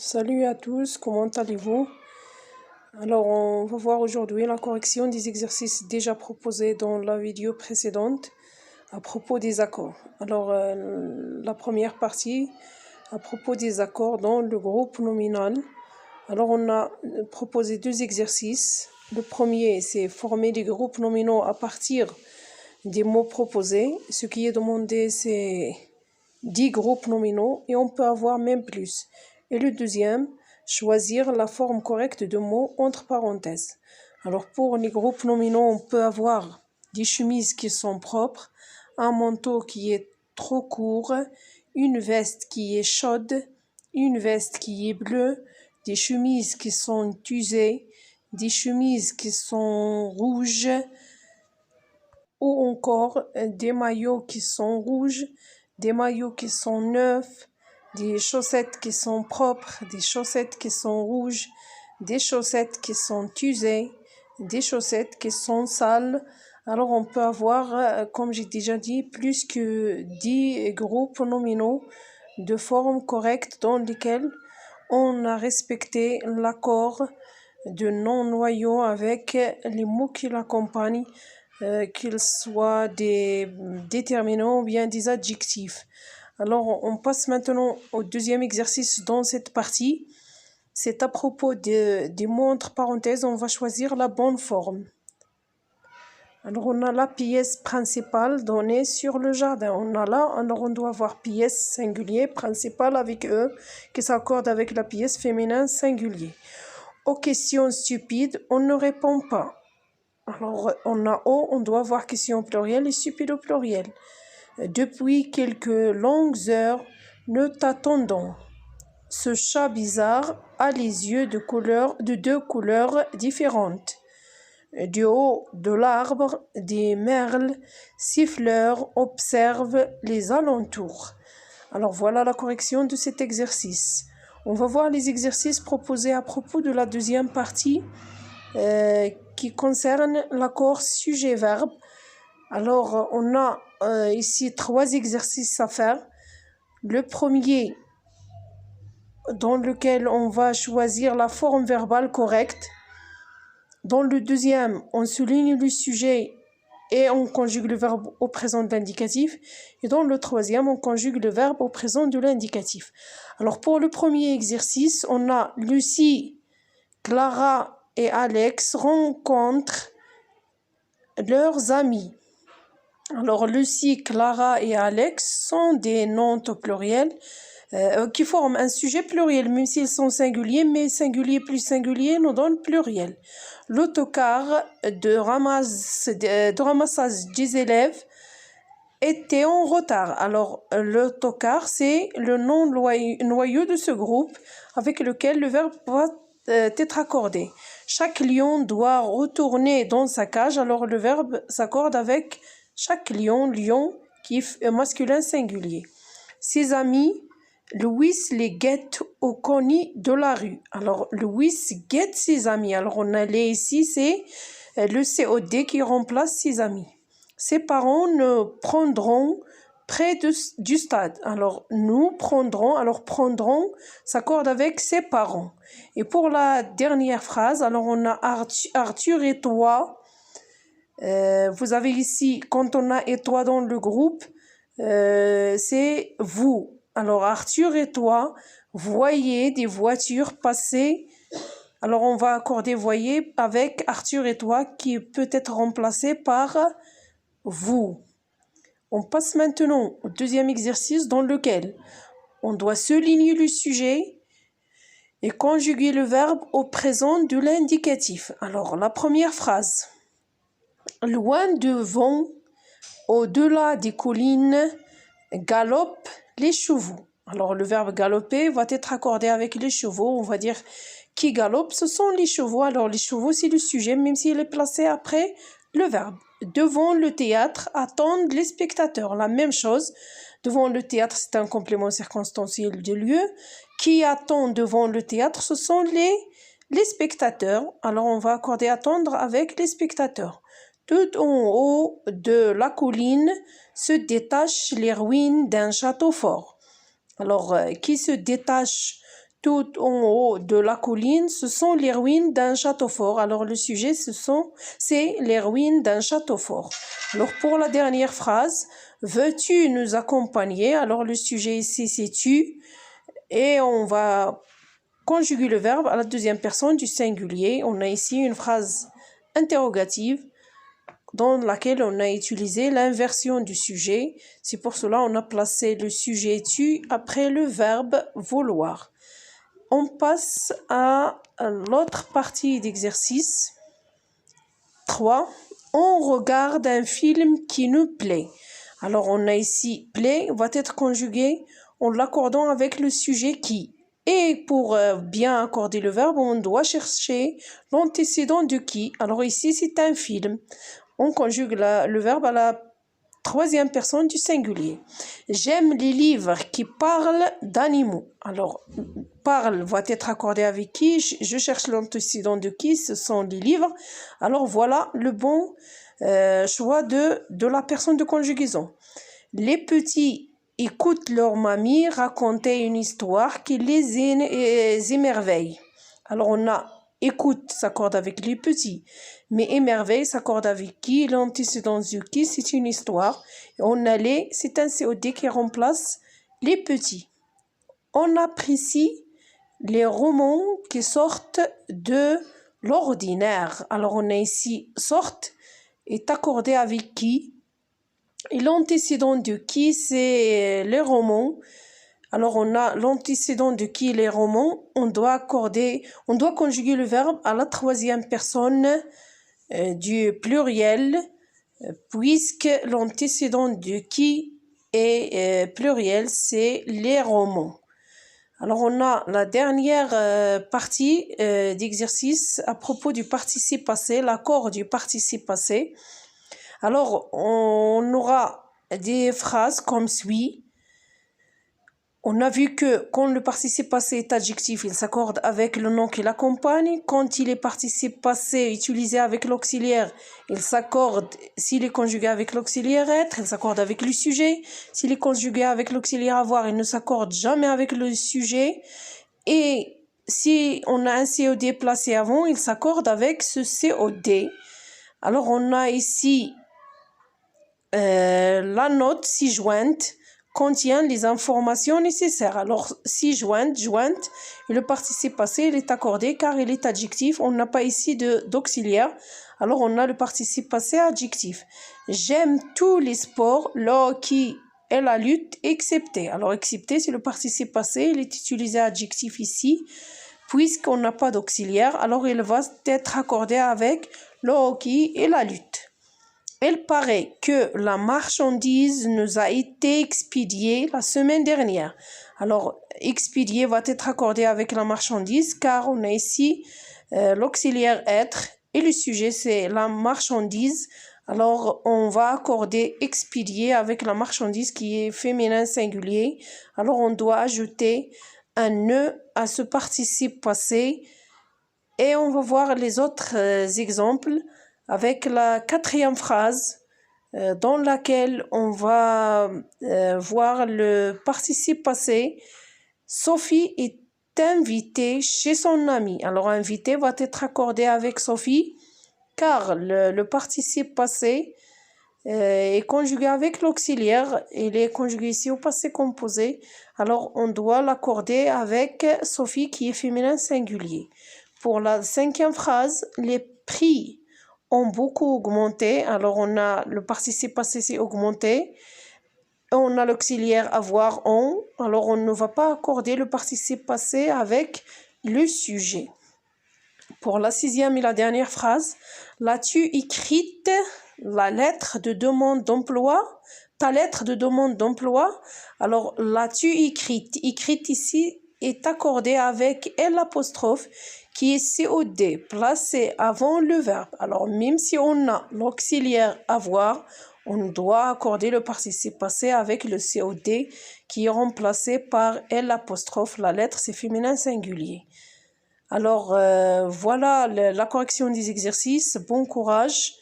Salut à tous, comment allez-vous? Alors, on va voir aujourd'hui la correction des exercices déjà proposés dans la vidéo précédente à propos des accords. Alors, la première partie à propos des accords dans le groupe nominal. Alors, on a proposé deux exercices. Le premier, c'est former des groupes nominaux à partir des mots proposés. Ce qui est demandé, c'est 10 groupes nominaux et on peut avoir même plus. Et le deuxième, choisir la forme correcte de mots entre parenthèses. Alors pour les groupes nominaux, on peut avoir des chemises qui sont propres, un manteau qui est trop court, une veste qui est chaude, une veste qui est bleue, des chemises qui sont usées, des chemises qui sont rouges, ou encore des maillots qui sont rouges, des maillots qui sont neufs, des chaussettes qui sont propres, des chaussettes qui sont rouges, des chaussettes qui sont usées, des chaussettes qui sont sales. Alors on peut avoir, comme j'ai déjà dit, plus que 10 groupes nominaux de forme correcte dans lesquels on a respecté l'accord de non-noyau avec les mots qui l'accompagnent, qu'ils soient des déterminants ou bien des adjectifs. Alors, on passe maintenant au deuxième exercice dans cette partie. C'est à propos des mots entre parenthèses, on va choisir la bonne forme. Alors, on a la pièce principale donnée sur le jardin. Alors on doit avoir pièce singulier principale avec E qui s'accorde avec la pièce féminin singulier. Aux questions stupides, on ne répond pas. Alors, on a O, on doit avoir question pluriel et stupide au pluriel. Depuis quelques longues heures, nous t'attendons. Ce chat bizarre a les yeux de deux couleurs différentes. Du haut de l'arbre, des merles siffleurs observent les alentours. Alors, voilà la correction de cet exercice. On va voir les exercices proposés à propos de la deuxième partie qui concerne l'accord sujet-verbe. Alors, on a ici 3 exercices à faire. Le premier, dans lequel on va choisir la forme verbale correcte. Dans le deuxième, on souligne le sujet et on conjugue le verbe au présent de l'indicatif. Et dans le troisième, on conjugue le verbe au présent de l'indicatif. Alors, pour le premier exercice, on a Lucie, Clara et Alex rencontrent leurs amis. Alors, Lucie, Clara et Alex sont des noms au pluriel qui forment un sujet pluriel, même s'ils sont singuliers, mais singulier plus singulier nous donne pluriel. L'autocar de ramassage des élèves était en retard. Alors, l'autocar, c'est le nom noyau de ce groupe avec lequel le verbe va être accordé. Chaque lion doit retourner dans sa cage, alors le verbe s'accorde avec chaque lion, qui est masculin singulier. Ses amis, Louis les guette au coin de la rue. Alors, Louis guette ses amis. Alors, on a les ici, c'est le COD qui remplace ses amis. Ses parents nous prendront près du stade. Alors, nous prendrons, alors prendront s'accorde avec ses parents. Et pour la dernière phrase, alors on a Arthur et toi. Vous avez ici, quand on a et toi dans le groupe, c'est vous. Alors, Arthur et toi, voyez des voitures passer. Alors, on va accorder voyez avec Arthur et toi qui peut être remplacé par vous. On passe maintenant au deuxième exercice dans lequel on doit souligner le sujet et conjuguer le verbe au présent de l'indicatif. Alors, la première phrase. Loin devant, au-delà des collines, galopent les chevaux. Alors, le verbe galoper va être accordé avec les chevaux. On va dire qui galope, ce sont les chevaux. Alors, les chevaux, c'est le sujet, même s'il est placé après le verbe. Devant le théâtre, attendent les spectateurs. La même chose. Devant le théâtre, c'est un complément circonstanciel de lieu. Qui attend devant le théâtre, ce sont les spectateurs. Alors, on va accorder attendre avec les spectateurs. Tout en haut de la colline se détachent les ruines d'un château fort. Alors, qui se détache tout en haut de la colline, ce sont les ruines d'un château fort. Alors le sujet, c'est les ruines d'un château fort. Alors pour la dernière phrase, veux-tu nous accompagner? Alors le sujet ici, c'est tu. Et on va conjuguer le verbe à la deuxième personne du singulier. On a ici une phrase interrogative dans laquelle on a utilisé l'inversion du sujet. C'est pour cela qu'on a placé le sujet tu après le verbe vouloir. On passe à l'autre partie d'exercice 3. On regarde un film qui nous plaît. Alors on a ici plaît va être conjugué en l'accordant avec le sujet qui. Et pour bien accorder le verbe, on doit chercher l'antécédent de qui. Alors ici, c'est un film. On conjugue le verbe à la troisième personne du singulier. J'aime les livres qui parlent d'animaux. Alors, parle va être accordé avec qui? Je cherche l'antécédent de qui? Ce sont les livres. Alors, voilà le bon choix de la personne de conjugaison. Les petits écoutent leur mamie raconter une histoire qui les émerveille. Alors, on a écoute s'accorde avec les petits, mais émerveille s'accorde avec qui? L'antécédent de qui? C'est une histoire. Et on a les, c'est un COD qui remplace les petits. On apprécie les romans qui sortent de l'ordinaire. Alors on a ici sortent est accordé avec qui? Et l'antécédent de qui? C'est les romans. Alors, on a l'antécédent de qui? Les romans. On doit conjuguer le verbe à la troisième personne du pluriel, puisque l'antécédent de qui est pluriel, c'est les romans. Alors, on a la dernière partie d'exercice à propos du participe passé, l'accord du participe passé. Alors, on aura des phrases comme suit. On a vu que quand le participe passé est adjectif, il s'accorde avec le nom qui l'accompagne. Quand il est participe passé utilisé avec l'auxiliaire, il s'accorde, s'il est conjugué avec l'auxiliaire être, il s'accorde avec le sujet. S'il est conjugué avec l'auxiliaire avoir, il ne s'accorde jamais avec le sujet. Et si on a un COD placé avant, il s'accorde avec ce COD. Alors on a ici la note ci-jointe contient les informations nécessaires. Alors, ci-jointe, jointe, et le participe passé, il est accordé car il est adjectif. On n'a pas ici d'auxiliaire. Alors, on a le participe passé adjectif. J'aime tous les sports, le hockey et la lutte, excepté. Alors, excepté, c'est le participe passé. Il est utilisé adjectif ici. Puisqu'on n'a pas d'auxiliaire, alors il va être accordé avec le hockey et la lutte. Il paraît que la marchandise nous a été expédiée la semaine dernière. Alors, expédier va être accordé avec la marchandise car on a ici l'auxiliaire être et le sujet c'est la marchandise. Alors, on va accorder expédier avec la marchandise qui est féminin singulier. Alors, on doit ajouter un ne à ce participe passé et on va voir les autres exemples avec la quatrième phrase dans laquelle on va voir le participe passé. Sophie est invitée chez son amie. Alors, invité va être accordé avec Sophie car le participe passé est conjugué avec l'auxiliaire. Il est conjugué ici au passé composé. Alors, on doit l'accorder avec Sophie qui est féminin singulier. Pour la cinquième phrase, les prix ont beaucoup augmenté. Alors, on a le participe passé, c'est augmenté. On a l'auxiliaire avoir, on. Alors, on ne va pas accorder le participe passé avec le sujet. Pour la sixième et la dernière phrase, l'as-tu écrite la lettre de demande d'emploi? Ta lettre de demande d'emploi. Alors, l'as-tu écrite? Écrite ici est accordée avec l'apostrophe qui est COD, placé avant le verbe. Alors, même si on a l'auxiliaire avoir, on doit accorder le participe passé avec le COD qui est remplacé par l'apostrophe. La lettre, c'est féminin singulier. Alors, voilà la correction des exercices. Bon courage.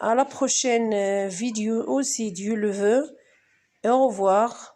À la prochaine vidéo, si Dieu le veut. Et au revoir.